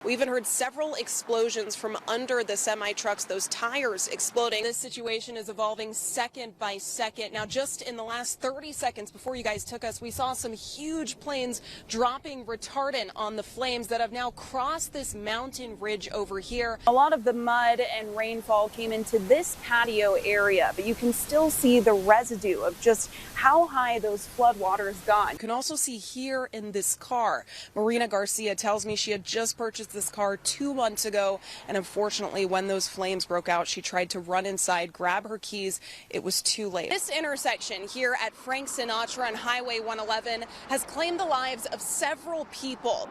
We even heard several explosions from under the semi-trucks, those tires exploding. This situation is evolving second by second. Now, just in the last 30 seconds before you guys took us, we saw some huge planes dropping retardant on the flames that have now crossed this mountain ridge over here. A lot of the mud and rainfall came into this patio area, but you can still see the residue of just how high those floodwaters got. You can also see here in this car, Marina Garcia tells me she had just purchased this car 2 months ago, and unfortunately when those flames broke out, she tried to run inside, grab her keys. It was too late. This intersection here at Frank Sinatra and Highway 111 has claimed the lives of several people.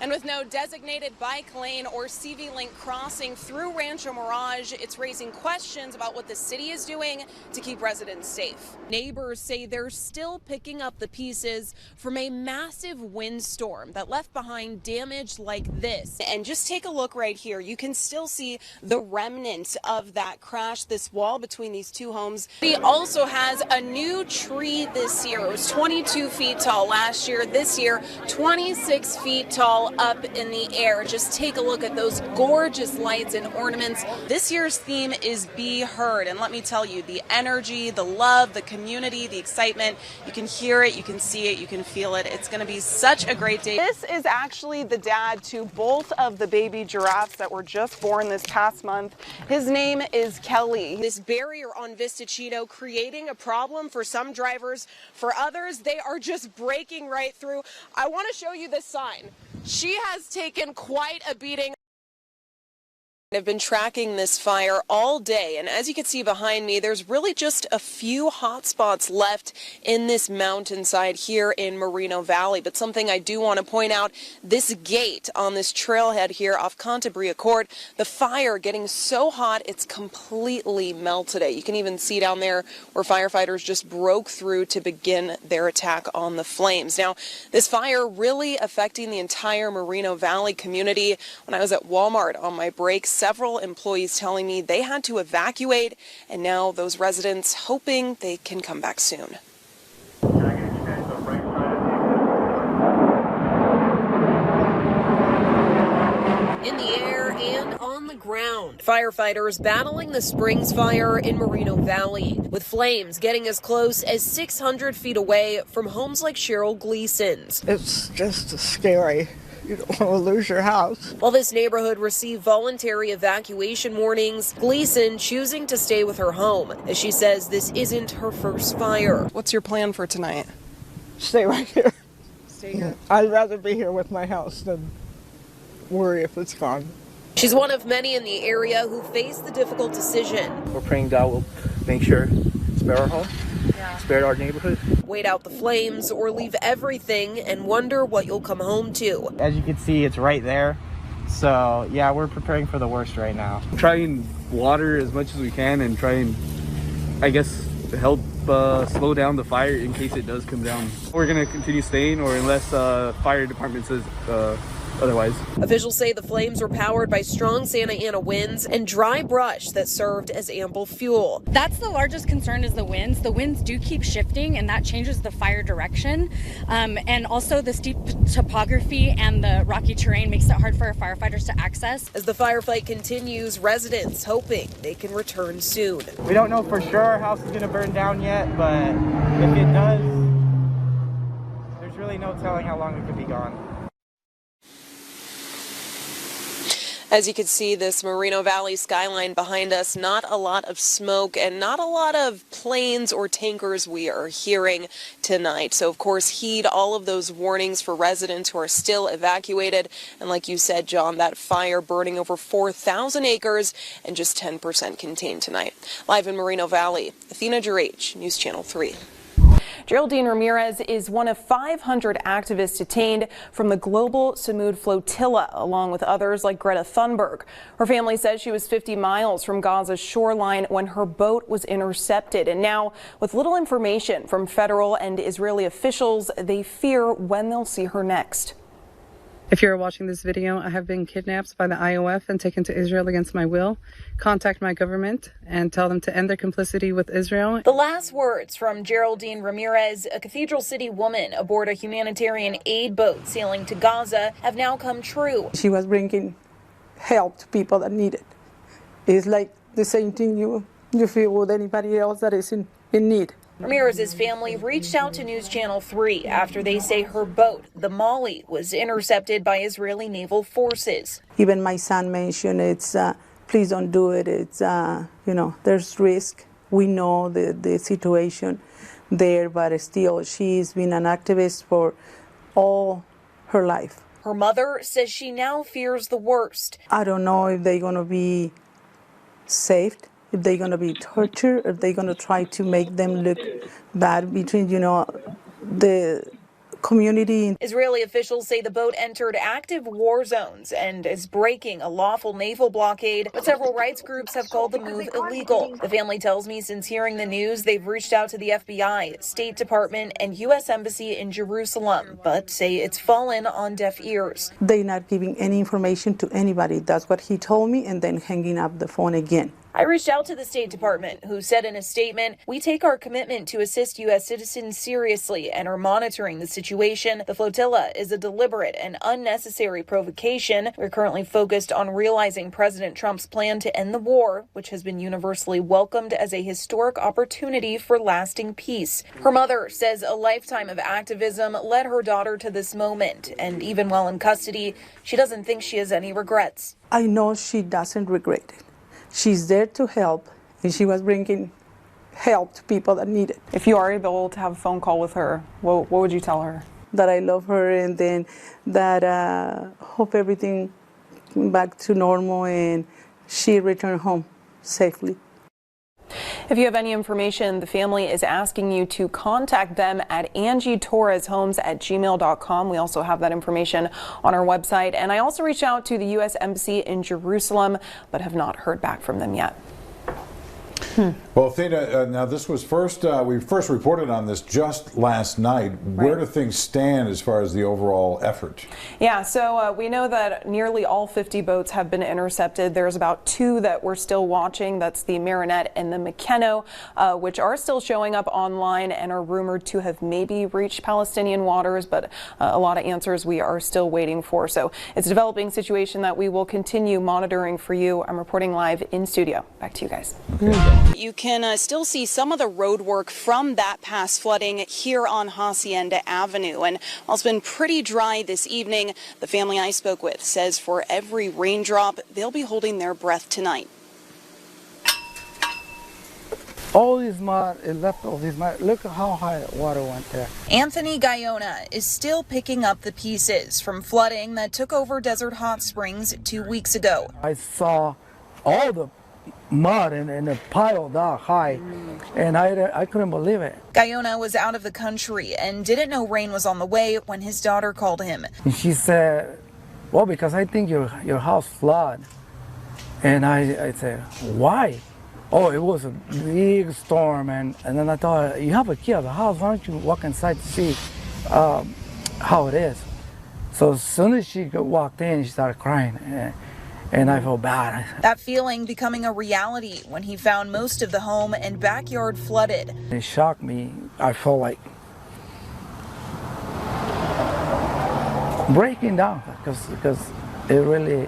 And with no designated bike lane or CV Link crossing through Rancho Mirage, it's raising questions about what the city is doing to keep residents safe. Neighbors say they're still picking up the pieces from a massive windstorm that left behind damage like this. And just take a look right here. You can still see the remnants of that crash, this wall between these two homes. He also has a new tree this year. It was 22 feet tall last year. This year, 26 feet tall, up in the air. Just take a look at those gorgeous lights and ornaments. This year's theme is Be Heard, and let me tell you, the energy, the love, the community, the excitement, you can hear it, you can see it, you can feel it. It's going to be such a great day. This is actually the dad to both of the baby giraffes that were just born this past month. His name is Kelly. This barrier on Vistachino creating a problem for some drivers. For others, they are just breaking right through. I want to show you this sign. She has taken quite a beating. I've been tracking this fire all day, and as you can see behind me, there's really just a few hot spots left in this mountainside here in Moreno Valley. But something I do want to point out, this gate on this trailhead here off Cantabria Court, the fire getting so hot it's completely melted it. You can even see down there where firefighters just broke through to begin their attack on the flames. Now, this fire really affecting the entire Moreno Valley community. When I was at Walmart on my break, several employees telling me they had to evacuate, and now those residents hoping they can come back soon. In the air and on the ground, firefighters battling the Springs fire in Moreno Valley, with flames getting as close as 600 feet away from homes like Cheryl Gleason's. It's just scary. You don't want to lose your house. While this neighborhood received voluntary evacuation warnings, Gleason choosing to stay with her home, as she says this isn't her first fire. What's your plan for tonight? Stay right here. Stay here. I'd rather be here with my house than worry if it's gone. She's one of many in the area who face the difficult decision. We're praying God will make sure spare our home, spare our neighborhood. Wait out the flames or leave everything and wonder what you'll come home to. As you can see, it's right there. So yeah, we're preparing for the worst right now. Try and water as much as we can and try and, I guess, help slow down the fire in case it does come down. We're gonna continue staying, or unless fire department says otherwise. Officials say the flames were powered by strong Santa Ana winds and dry brush that served as ample fuel. That's the largest concern, is the winds. The winds do keep shifting, and that changes the fire direction. And also the steep topography and the rocky terrain makes it hard for our firefighters to access. As the firefight continues, residents hoping they can return soon. We don't know for sure our house is going to burn down yet, but if it does, there's really no telling how long it could be gone. As you can see, this Moreno Valley skyline behind us, not a lot of smoke and not a lot of planes or tankers we are hearing tonight. So, of course, heed all of those warnings for residents who are still evacuated. And like you said, John, that fire burning over 4,000 acres and just 10% contained tonight. Live in Moreno Valley, Athena, Jreij, News Channel 3. Geraldine Ramirez is one of 500 activists detained from the Global Samud Flotilla, along with others like Greta Thunberg. Her family says she was 50 miles from Gaza's shoreline when her boat was intercepted. And now, with little information from federal and Israeli officials, they fear when they'll see her next. If you're watching this video, I have been kidnapped by the IOF and taken to Israel against my will. Contact my government and tell them to end their complicity with Israel. The last words from Geraldine Ramirez, a Cathedral City woman aboard a humanitarian aid boat sailing to Gaza, have now come true. She was bringing help to people that need it. It's like the same thing you feel with anybody else that is in need. Ramirez's family reached out to News Channel 3 after they say her boat, the Molly, was intercepted by Israeli naval forces. Even my son mentioned it's, please don't do it. It's, there's risk. We know the situation there, but still, she's been an activist for all her life. Her mother says she now fears the worst. I don't know if they're going to be saved, if they're going to be tortured, if they're going to try to make them look bad between, the community. Israeli officials say the boat entered active war zones and is breaking a lawful naval blockade, but several rights groups have called the move illegal. The family tells me since hearing the news, they've reached out to the FBI, State Department, and U.S. Embassy in Jerusalem, but say it's fallen on deaf ears. They're not giving any information to anybody. That's what he told me, and then hanging up the phone again. I reached out to the State Department, who said in a statement, "We take our commitment to assist U.S. citizens seriously and are monitoring the situation. The flotilla is a deliberate and unnecessary provocation. We're currently focused on realizing President Trump's plan to end the war, which has been universally welcomed as a historic opportunity for lasting peace." Her mother says a lifetime of activism led her daughter to this moment, and even while in custody, she doesn't think she has any regrets. I know she doesn't regret it. She's there to help, and she was bringing help to people that need it. If you are able to have a phone call with her, what would you tell her? That I love her, and then that hope everything back to normal and she return home safely. If you have any information, the family is asking you to contact them at angietorreshomes@gmail.com. We also have that information on our website. And I also reached out to the U.S. Embassy in Jerusalem, but have not heard back from them yet. Well, Athena, now this was we first reported on this just last night. Where do things stand as far as the overall effort? Yeah, so we know that nearly all 50 boats have been intercepted. There's about 2 that we're still watching. That's the Marinette and the McKenna, which are still showing up online and are rumored to have maybe reached Palestinian waters, but a lot of answers we are still waiting for. So it's a developing situation that we will continue monitoring for you. I'm reporting live in studio. Back to you guys. Okay. You can still see some of the road work from that past flooding here on Hacienda Avenue. And while it's been pretty dry this evening, the family I spoke with says for every raindrop, they'll be holding their breath tonight. All this mud, it left all this mud. Look at how high the water went there. Anthony Guyona is still picking up the pieces from flooding that took over Desert Hot Springs 2 weeks ago. I saw all the mud and a pile that high, and I couldn't believe it. Guyona was out of the country and didn't know rain was on the way when his daughter called him. And she said, well, because I think your house flooded. And I said, why? Oh, it was a big storm, and then I thought, you have a key at the house, why don't you walk inside to see how it is? So as soon as she walked in, she started crying. And I felt bad. That feeling becoming a reality when he found most of the home and backyard flooded. It shocked me. I felt like breaking down because it really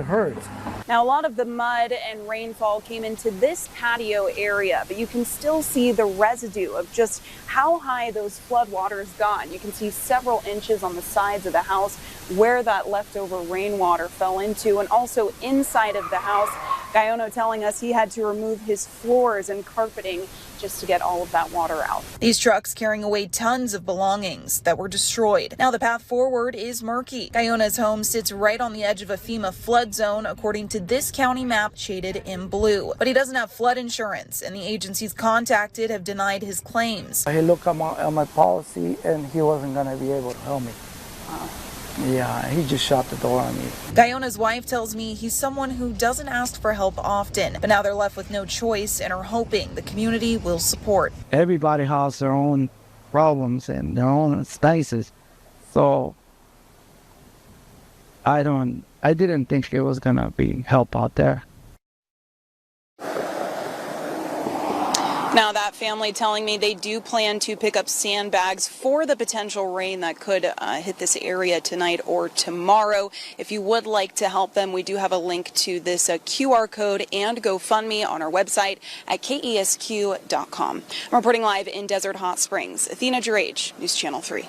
hurts. Now, a lot of the mud and rainfall came into this patio area, but you can still see the residue of just how high those flood waters gone. You can see several inches on the sides of the house where that leftover rainwater fell into, and also inside of the house. Guyona telling us he had to remove his floors and carpeting just to get all of that water out. These trucks carrying away tons of belongings that were destroyed. Now the path forward is murky. Guyona's home sits right on the edge of a FEMA flood zone, according to this county map shaded in blue. But he doesn't have flood insurance, and the agencies contacted have denied his claims. He looked at my policy, and he wasn't going to be able to help me. Yeah, he just shut the door on me. Guyona's wife tells me he's someone who doesn't ask for help often, but now they're left with no choice and are hoping the community will support. Everybody has their own problems in their own spaces. So I didn't think it was gonna be help out there. Now, that family telling me they do plan to pick up sandbags for the potential rain that could hit this area tonight or tomorrow. If you would like to help them, we do have a link to this QR code and GoFundMe on our website at kesq.com. I'm reporting live in Desert Hot Springs. Athena, Jreij, News Channel 3.